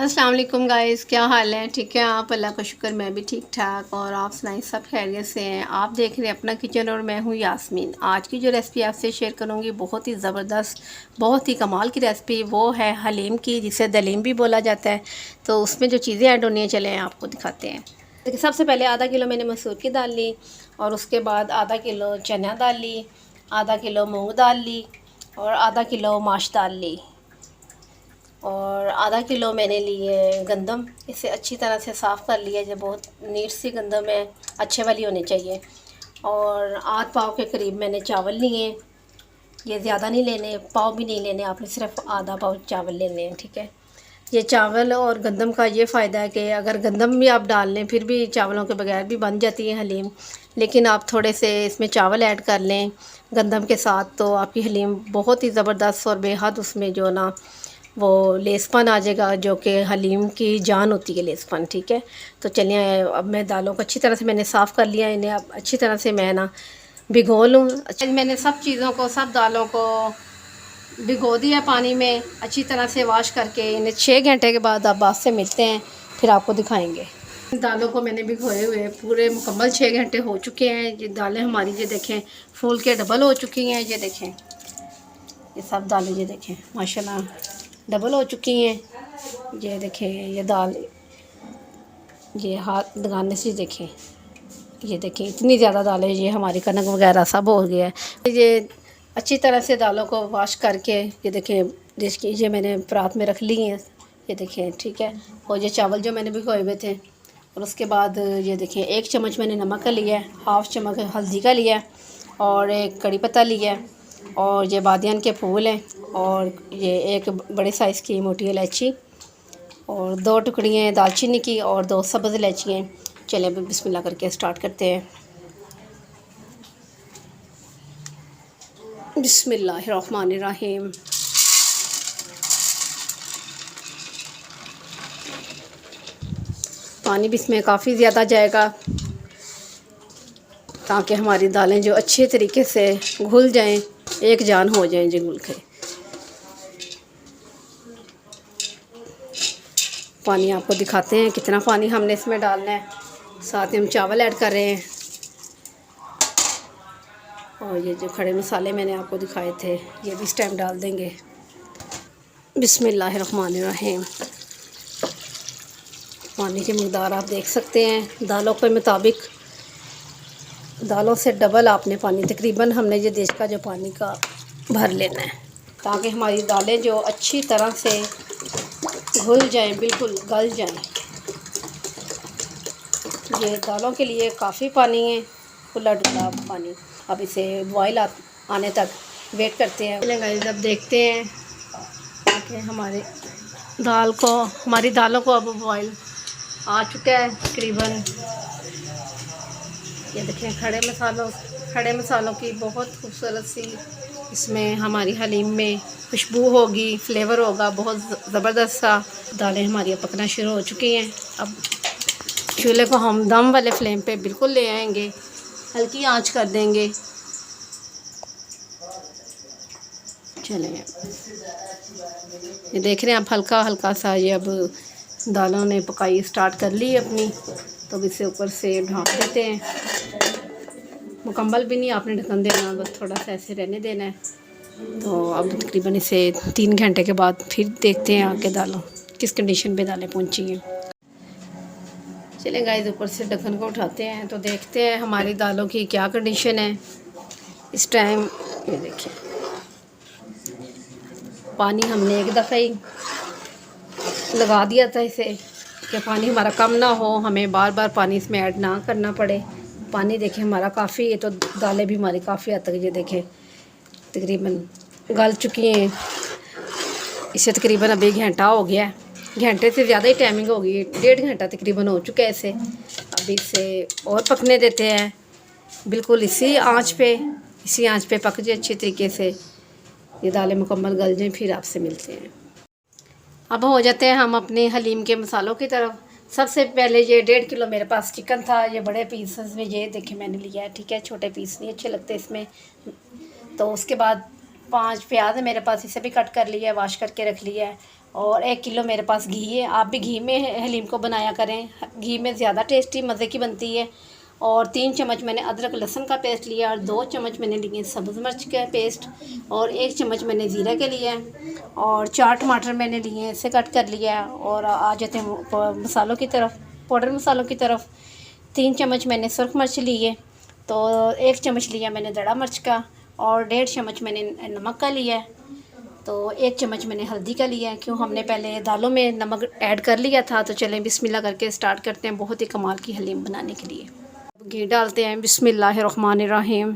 अस्सलाम वालेकुम गाइस, क्या हाल है? ठीक है आप? अल्लाह का शुक्र मैं भी ठीक ठाक। और आप सुनाएं, सब खैरियत से हैं? आप देख रहे हैं अपना किचन और मैं हूँ यास्मीन। आज की जो रेसिपी आपसे शेयर करूँगी बहुत ही ज़बरदस्त, बहुत ही कमाल की रेसिपी, वो है हलीम की, जिसे दलीम भी बोला जाता है। तो उसमें जो चीज़ें ऐड होनी है चले आपको दिखाते हैं। देखिए, सबसे पहले आधा किलो मैंने मसूर की दाल ली, और उसके बाद आधा किलो चना दाल ली, आधा किलो मूँग दाल ली, और आधा किलो माश दाल ली, और आधा किलो मैंने लिए गंदम। इसे अच्छी तरह से साफ़ कर लिया, जो बहुत नीट सी गंदम है, अच्छे वाली होनी चाहिए। और आध पाव के करीब मैंने चावल लिए। ये ज़्यादा नहीं लेने, पाव भी नहीं लेने, आपने सिर्फ आधा पाव चावल लेने हैं, ठीक है। ये चावल और गंदम का ये फ़ायदा है कि अगर गंदम भी आप डाल लें फिर भी चावलों के बगैर भी बन जाती है हलीम, लेकिन आप थोड़े से इसमें चावल ऐड कर लें गंदम के साथ, तो आपकी हलीम बहुत ही ज़बरदस्त और बेहद उसमें जो ना वो लेसपन आ जाएगा, जो कि हलीम की जान होती है, लेसपन। ठीक है, तो चलिए अब मैं दालों को अच्छी तरह से मैंने साफ़ कर लिया, इन्हें अब अच्छी तरह से मैं ना भिगो लूँ। अच्छा, मैंने सब चीज़ों को, सब दालों को भिगो दिया पानी में, अच्छी तरह से वॉश करके इन्हें 6 घंटे के बाद अब आपसे मिलते हैं, फिर आपको दिखाएंगे। दालों को मैंने भिगोए हुए पूरे मुकम्मल 6 घंटे हो चुके हैं। ये दालें हमारी ये देखें फूल के डबल हो चुकी हैं। ये देखें, ये सब दालें ये देखें माशाल्लाह डबल हो चुकी हैं। ये देखें, ये दाल, ये हाथ लगाने से देखें, ये देखें इतनी ज़्यादा दालें, ये हमारी कनक वगैरह सब हो गया है। ये अच्छी तरह से दालों को वॉश करके ये देखें, जिसकी ये मैंने परात में रख ली हैं, ये देखें, ठीक है। और ये चावल जो मैंने भिगोए हुए थे, और उसके बाद ये देखें 1 चम्मच मैंने नमक का लिया है, 1/2 चम्मच हल्दी का लिया है, और 1 कड़ी पत्ता लिया है, और ये बादियान के फूल हैं, और ये 1 बड़े साइज़ की मोटी इलायची, और 2 टुकड़ियाँ दालचीनी की, और 2 सब्ज़ इलायचियाँ। चलिए अब बिस्मिल्लाह करके स्टार्ट करते हैं। बिस्मिल्लाहिर्रहमानिर्रहीम। पानी भी इसमें काफ़ी ज़्यादा जाएगा, ताकि हमारी दालें जो अच्छे तरीके से घुल जाएं, एक जान हो जाएं जो घुल के। पानी आपको दिखाते हैं कितना पानी हमने इसमें डालना है, साथ ही हम चावल ऐड कर रहे हैं। और ये जो खड़े मसाले मैंने आपको दिखाए थे, ये भी इस टाइम डाल देंगे। बिस्मिल्लाहिर्रहमानिर्रहीम। पानी की मकदार आप देख सकते हैं, दालों के मुताबिक, दालों से डबल आपने पानी, तकरीबन हमने ये देश का जो पानी का भर लेना है, ताकि हमारी दालें जो अच्छी तरह से घुल जाएं, बिल्कुल गल जाएं। ये दालों के लिए काफ़ी पानी है, खुला डुला पानी। अब इसे बॉयल आने तक वेट करते हैं। गाइस अब देखते हैं कि हमारी दालों को अब बॉयल आ चुका है तकरीबन। ये देखें खड़े मसालों की बहुत खूबसूरत सी इसमें हमारी हलीम में खुशबू होगी, फ्लेवर होगा बहुत ज़बरदस्त सा। दालें हमारी अब पकना शुरू हो चुकी हैं। अब चूल्हे को हम दम वाले फ्लेम पे बिल्कुल ले आएंगे, हल्की आंच कर देंगे। चलें, ये देख रहे हैं आप, हल्का हल्का सा ये अब दालों ने पकाई स्टार्ट कर ली अपनी, तो अब इसे ऊपर से ढाँप देते हैं। मुकम्मल भी नहीं आपने ढक्कन देना, बस थोड़ा सा ऐसे रहने देना है। तो अब तकरीबन इसे 3 घंटे के बाद फिर देखते हैं आगे दालों किस कंडीशन पे दालें पहुंची हैं। चलें गाइस, ऊपर से ढक्कन को उठाते हैं तो देखते हैं हमारी दालों की क्या कंडीशन है इस टाइम। ये देखिए, पानी हमने एक दफ़ा ही लगा दिया था इसे, कि पानी हमारा कम ना हो, हमें बार बार पानी इसमें ऐड ना करना पड़े। पानी देखें हमारा काफ़ी है, तो दालें भी हमारी काफ़ी हद तक ये देखें तकरीबन गल चुकी हैं। इसे तकरीबन अभी 1 घंटा हो गया है, घंटे से ज़्यादा ही टाइमिंग होगी, 1.5 घंटा तकरीबन हो चुका है इसे। अभी इसे और पकने देते हैं, बिल्कुल इसी आंच पे पक जाए अच्छी तरीके से, ये दालें मुकम्मल गल जाएं, फिर आपसे मिलते हैं। अब हो जाते हैं हम अपने हलीम के मसालों की तरफ। सबसे पहले ये 1.5 किलो मेरे पास चिकन था, ये बड़े पीस में ये देखें मैंने लिया है, ठीक है। छोटे पीस नहीं अच्छे लगते इसमें। तो उसके बाद 5 प्याज है मेरे पास, इसे भी कट कर लिया है, वॉश करके रख लिया है। और 1 किलो मेरे पास घी है। आप भी घी में हलीम को बनाया करें, घी में ज़्यादा टेस्टी मज़े की बनती है। और 3 चम्मच मैंने अदरक लहसुन का पेस्ट लिया और 2 चम्मच मैंने लिए सब्ज़ मिर्च का पेस्ट और 1 चम्मच मैंने ज़ीरा के लिया है। और 4 टमाटर मैंने लिए हैं, इसे कट कर लिया है। और आ जाते हैं मसालों की तरफ, पाउडर मसालों की तरफ। 3 चम्मच मैंने सुरख मिर्च ली है, तो 1 चम्मच लिया मैंने दड़ा मिर्च का और 1.5 चम्मच मैंने नमक का लिया है। तो 1 चम्मच मैंने हल्दी का लिया है, क्यों हमने पहले दालों में नमक ऐड कर लिया था। तो चलें बिस्मिल्लाह करके स्टार्ट करते हैं बहुत ही कमाल की हलीम बनाने के लिए। घी डालते हैं, बिस्मिल्लाहिर्रहमानिर्रहीम।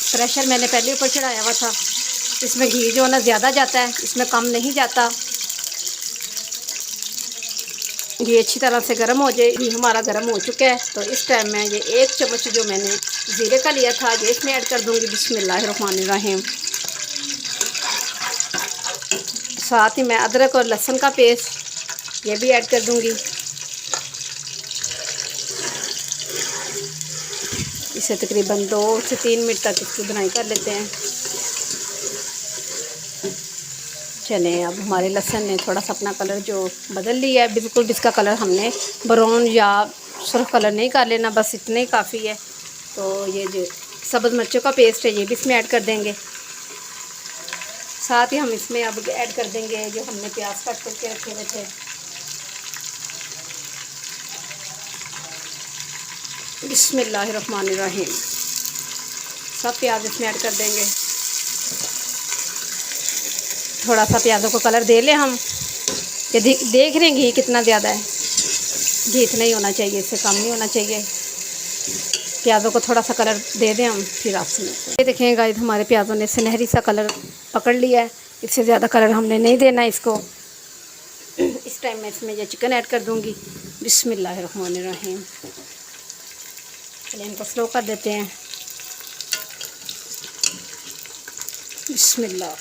प्रेशर मैंने पहले ऊपर चढ़ाया हुआ था। इसमें घी जो है ना ज़्यादा जाता है, इसमें कम नहीं जाता। ये अच्छी तरह से गर्म हो जाए। घी हमारा गर्म हो चुका है, तो इस टाइम में ये 1 चम्मच जो मैंने ज़ीरे का लिया था ये इसमें ऐड कर दूंगी, बिस्मिल्लाहिर्रहमानिर्रहीम। साथ ही मैं अदरक और लहसुन का पेस्ट ये भी ऐड कर दूंगी। इसे तकरीबन 2 से 3 मिनट तक इसकी बुनाई कर लेते हैं। चलें, अब हमारे लहसुन ने थोड़ा सा अपना कलर जो बदल लिया है, बिल्कुल इसका कलर हमने ब्राउन या सुर्ख कलर नहीं कर लेना, बस इतना ही काफ़ी है। तो ये जो सब्ज़ मिर्चों का पेस्ट है ये भी इसमें ऐड कर देंगे। साथ ही हम इसमें अब ऐड कर देंगे जो हमने प्याज कट करके रखे हुए थे। बिस्मिल्लाहिर्रहमानिर्रहीम। सब प्याज इसमें ऐड कर देंगे। थोड़ा सा प्याज़ों को कलर दे लें हम, कि देख रहे हैं घी कितना ज़्यादा है। घी इतना ही होना चाहिए, इससे कम नहीं होना चाहिए। प्याज़ों को थोड़ा सा कलर दे दें हम, फिर आपसे मिलते हैं। ये देखें गाइस, हमारे प्याज़ों ने सुनहरी सा कलर पकड़ लिया है। इससे ज़्यादा कलर हमने नहीं देना इसको। इस टाइम मैं इसमें ये चिकन ऐड कर दूँगी। बिस्मिल्लाहिर्रहमानिर्रहीम। चलिए इनको स्लो कर देते हैं। बिस्मिल्लाह।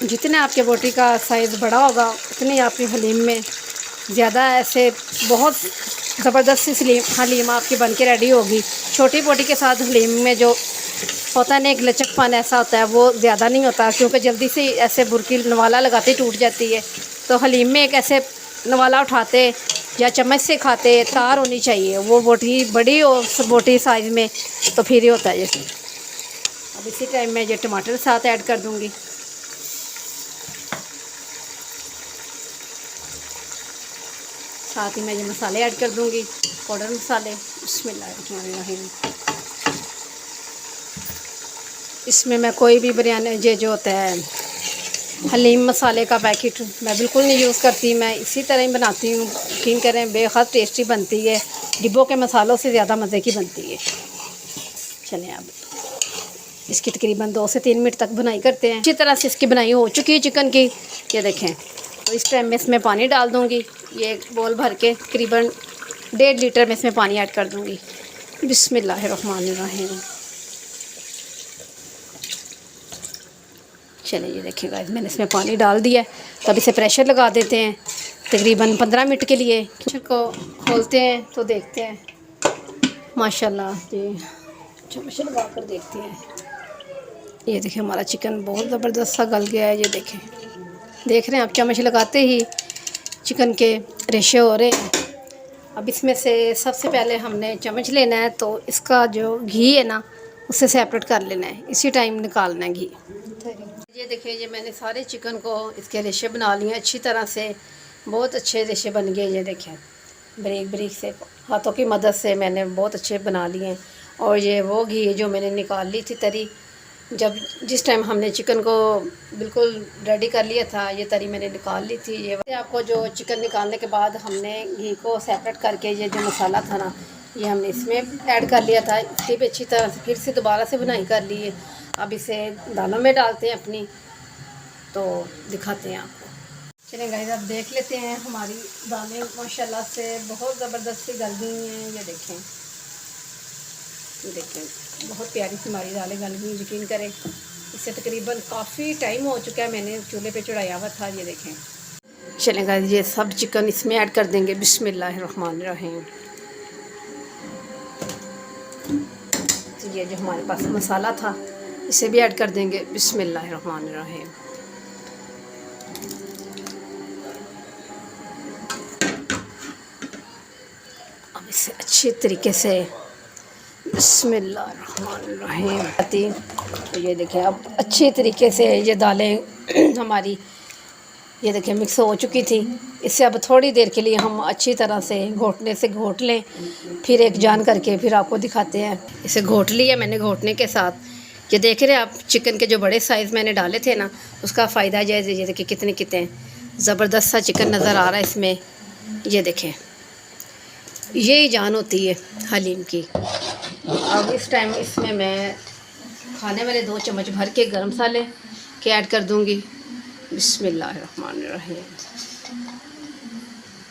जितने आपके बोटी का साइज़ बड़ा होगा उतनी आपकी हलीम में ज़्यादा ऐसे बहुत ज़बरदस्त हलीम आपकी बन के रेडी होगी। छोटी बोटी के साथ हलीम में जो होता है ना एक लचकपन ऐसा होता है, वो ज़्यादा नहीं होता, क्योंकि जल्दी से ऐसे बुरकी नवाला लगाते टूट जाती है। तो हलीम में एक ऐसे नवाला उठाते या चम्मच से खाते तार होनी चाहिए, वो बोटी बड़ी हो बोटी साइज़ में, तो फिर ही होता है जैसे। अब इसी टाइम में ये टमाटर साथ ऐड कर दूँगी। साथ ही मैं ये मसाले ऐड कर दूँगी, पाउडर मसाले। बिस्मिल्लाहिर्रहमानिर्रहीम। इसमें मैं कोई भी बिरयानी ये जो होता है हलीम मसाले का पैकेट मैं बिल्कुल नहीं यूज़ करती। मैं इसी तरह ही बनाती हूँ। यकीन करें बेहद टेस्टी बनती है, डिब्बों के मसालों से ज़्यादा मज़े की बनती है। चलें अब इसकी तकरीबन 2 से 3 मिनट तक बुनाई करते हैं। अच्छी तरह से इसकी बुनाई हो चुकी है चिकन की, ये देखें। तो इस टाइम में इसमें पानी डाल दूँगी, ये बोल भर के तकरीबन 1.5 लीटर में इसमें पानी ऐड कर दूँगी। बिस्मिल्लाहिर्रहमानिर्रहीम। चलिए ये देखिएगा, मैंने इसमें पानी डाल दिया है। तो अब इसे प्रेशर लगा देते हैं तकरीबन 15 मिनट के लिए। प्रेशर को खोलते हैं तो देखते हैं माशाल्लाह जी, चम्मच लगा कर देखते हैं। ये देखिए हमारा चिकन बहुत ज़बरदस्त सा गल गया है। ये देखें, देख रहे हैं आप, चम्मच लगाते ही चिकन के रेशे हो रहे हैं। अब इसमें से सबसे पहले हमने चम्मच लेना है, तो इसका जो घी है ना उससे सेपरेट कर लेना है, इसी टाइम निकालना है घी। ये देखिए, ये मैंने सारे चिकन को इसके रेशे बना लिए अच्छी तरह से, बहुत अच्छे रेशे बन गए। ये देखें, बारीक बारीक से हाथों की मदद से मैंने बहुत अच्छे बना लिए। और ये वो घी जो मैंने निकाल ली थी तरी, जिस टाइम हमने चिकन को बिल्कुल रेडी कर लिया था, ये तरी मैंने निकाल ली थी। ये आपको जो चिकन निकालने के बाद हमने घी को सेपरेट करके ये जो मसाला था ना ये हमने इसमें ऐड कर लिया था। इसकी भी अच्छी तरह से फिर से दोबारा से बुनाई कर ली है। अब इसे दालों में डालते हैं अपनी, तो दिखाते हैं आपको। चलिए गाइस, अब देख लेते हैं। हमारी दालें माशाल्लाह से बहुत ज़बरदस्ती गल गई हैं। ये देखें, ये देखें, बहुत प्यारी सी हमारी दालें गल गई, यकीन करें। इससे तकरीबन काफ़ी टाइम हो चुका है, मैंने चूल्हे पे चढ़ाया हुआ था। ये देखें। चलें गाइस, ये सब चिकन इसमें ऐड कर देंगे। बिस्मिल्लाहिर्रहमानिर्रहीम। तो ये जो हमारे पास मसाला था इसे भी ऐड कर देंगे। बिस्मिल्लाहिर्रहमानिर्रहीम। अब इसे अच्छी तरीके से बिस्मिल्लाहिर्रहमानिर्रहीम। तो ये देखिए अब अच्छी तरीके से ये दालें हमारी ये देखिए मिक्स हो चुकी थी। इसे अब थोड़ी देर के लिए हम अच्छी तरह से घोटने से घोट लें, फिर एक जान करके फिर आपको दिखाते हैं। इसे घोट लिया मैंने घोटने के साथ। ये देख रहे हैं आप चिकन के जो बड़े साइज़ मैंने डाले थे ना, उसका फ़ायदा ये देखिए कितने कितने ज़बरदस्त सा चिकन नज़र आ रहा है इसमें। ये देखें, यही जान होती है हलीम की। अब इस टाइम इसमें मैं खाने वाले 2 चम्मच भर के गरम मसाले के ऐड कर दूंगी। बिस्मिल्लाहिर्रहमानिर्रहीम।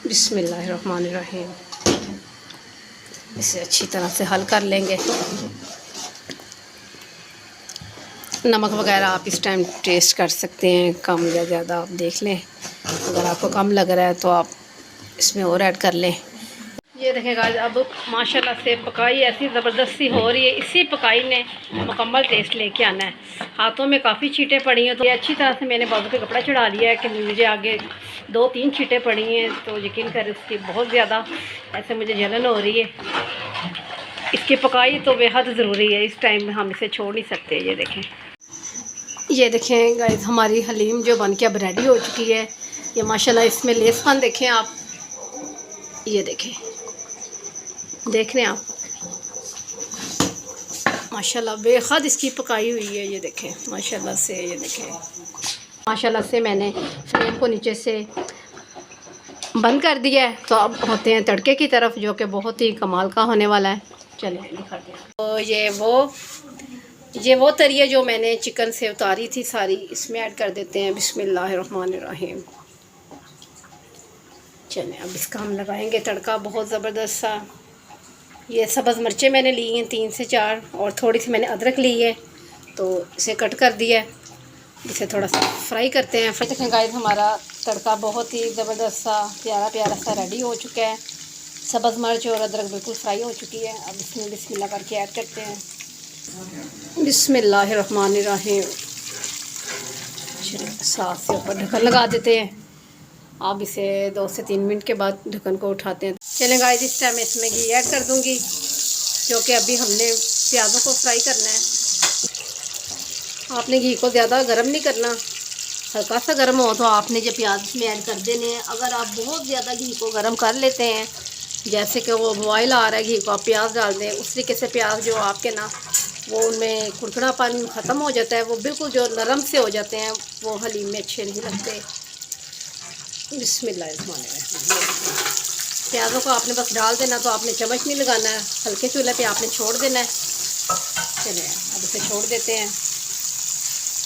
बिस्मिल्लाहिर्रहमानिर्रहीम। इसे अच्छी तरह से हल कर लेंगे। नमक वगैरह आप इस टाइम टेस्ट कर सकते हैं, कम या ज़्यादा आप देख लें। अगर आपको कम लग रहा है तो आप इसमें और ऐड कर लें। ये देखेगा अब माशाल्लाह से पकाई ऐसी ज़बरदस्ती हो रही है। इसी पकाई ने मुकम्मल टेस्ट लेके आना है। हाथों में काफ़ी छींटें पड़ी हैं, तो ये अच्छी तरह से मैंने बाजू पे कपड़ा चढ़ा लिया है कि मुझे आगे 2-3 छींटें पड़ी हैं, तो यकीन कर उसकी बहुत ज़्यादा ऐसे मुझे जलन हो रही है। इसकी पकाई तो बेहद ज़रूरी है, इस टाइम में हम इसे छोड़ नहीं सकते। ये देखें गाइस हमारी हलीम जो बन के अब रेडी हो चुकी है। ये माशाल्लाह इसमें लेसपन देखें आप, ये देखें, देख रहे हैं आप माशाल्लाह बेहद इसकी पकाई हुई है। ये देखें माशाल्लाह से, ये देखें माशाल्लाह से मैंने फ्लेम को नीचे से बंद कर दिया है। तो अब होते हैं तड़के की तरफ, जो कि बहुत ही कमाल का होने वाला है। चलिए दिखाते हैं। तो ये वो तरी है जो मैंने चिकन से उतारी थी सारी, इसमें ऐड कर देते हैं। बिस्मिल्लाहिर्रहमानिर्रहीम। चलें अब इसका हम लगाएंगे तड़का बहुत ज़बरदस्त सा। ये सब्ज़ मिर्चें मैंने ली हैं 3 से 4, और थोड़ी सी मैंने अदरक ली है, तो इसे कट कर दिया है। इसे थोड़ा सा फ्राई करते हैं। फिर देखें गाइस हमारा तड़का बहुत ही ज़बरदस्त सा प्यारा प्यारा सा रेडी हो चुका है। सब्ज़ मिर्च और अदरक बिल्कुल फ्राई हो चुकी है। अब इसमें बिस्मिल्लाह करके ऐड करते हैं। बिस्मिल्लाहिर्रहमानिर्रहीम। साथ से ऊपर ढक्कन लगा देते हैं। अब इसे 2 से 3 मिनट के बाद ढक्कन को उठाते हैं। चलें गाइस इस टाइम इसमें घी ऐड कर दूंगी, जो कि अभी हमने प्याज़ों को फ्राई करना है। आपने घी को ज़्यादा गर्म नहीं करना, हल्का सा गर्म हो तो आपने जो प्याज इसमें ऐड कर देने हैं। अगर आप बहुत ज़्यादा घी को गर्म कर लेते हैं, जैसे कि वो बॉयल आ रहा है घी को आप प्याज डाल दें, उस तरीके से प्याज जो आपके ना वो उनमें कुरकुरापन ख़त्म हो जाता है, वो बिल्कुल जो नरम से हो जाते हैं, वो हलीम में अच्छे नहीं लगते। बिस्मिल्लाहिर्रहमानिर्रहीम। प्याज़ों को आपने बस डाल देना, तो आपने चम्मच नहीं लगाना है, हल्के चूल्हे पे आपने छोड़ देना है। चलिए अब इसे छोड़ देते हैं।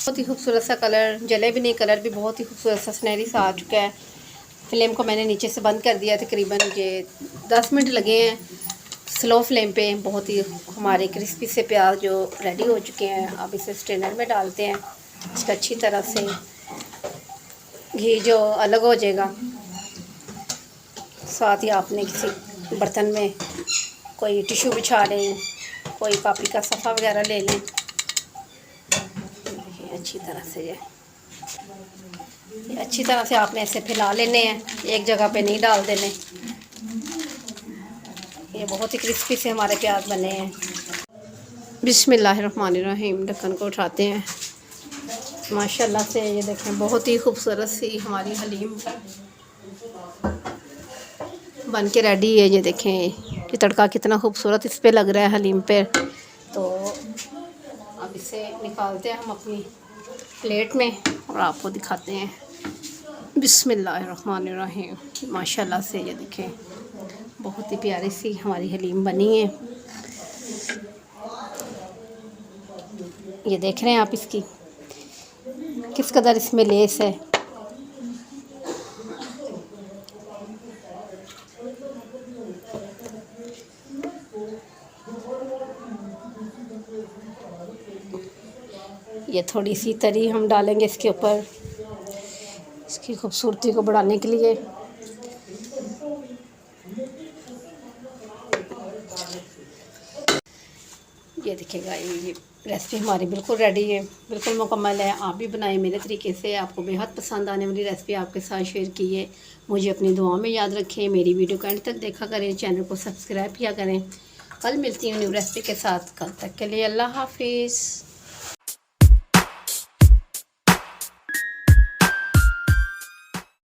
बहुत ही खूबसूरत सा कलर, जले भी नहीं, कलर भी बहुत ही खूबसूरत सा सुनहरी सा आ चुका है। फ्लेम को मैंने नीचे से बंद कर दिया। तकरीबन ये 10 मिनट लगे हैं स्लो फ्लेम पे। बहुत ही हमारे क्रिस्पी से प्याज जो रेडी हो चुके हैं। अब इसे स्ट्रेनर में डालते हैं। इसका अच्छी तरह से घी जो अलग हो जाएगा। साथ ही आपने किसी बर्तन में कोई टिश्यू बिछा लें, कोई पापड़ी का सफ़ा वगैरह ले लें। अच्छी तरह से ये अच्छी तरह से आपने ऐसे फैला लेने हैं, एक जगह पे नहीं डाल देने। ये बहुत ही क्रिस्पी से हमारे प्याज बने हैं। बिस्मिल्लाहिर्रहमानिर्रहीम। ढक्कन को उठाते हैं। माशाल्लाह से ये देखें बहुत ही खूबसूरत सी हमारी हलीम बन के रेडी है। ये देखें कि तड़का कितना खूबसूरत इस पे लग रहा है हलीम पे। तो अब इसे निकालते हैं हम अपनी प्लेट में और आपको दिखाते हैं। बिस्मिल्लाहिर्रहमानिर्रहीम। माशाल्लाह से ये देखें बहुत ही प्यारी सी हमारी हलीम बनी है। ये देख रहे हैं आप इसकी किस कदर इसमें लेस है। ये थोड़ी सी तरी हम डालेंगे इसके ऊपर, इसकी खूबसूरती को बढ़ाने के लिए। ये देखिएगा, ये रेसिपी हमारी बिल्कुल रेडी है, बिल्कुल मुकम्मल है। आप भी बनाएं मेरे तरीके से, आपको बेहद पसंद आने वाली रेसिपी आपके साथ शेयर की है। मुझे अपनी दुआओं में याद रखें, मेरी वीडियो को एंड तक देखा करें, चैनल को सब्सक्राइब किया करें। कल मिलती हूँ न्यू रेसिपी के साथ, कल तक के लिए अल्लाह हाफिज़।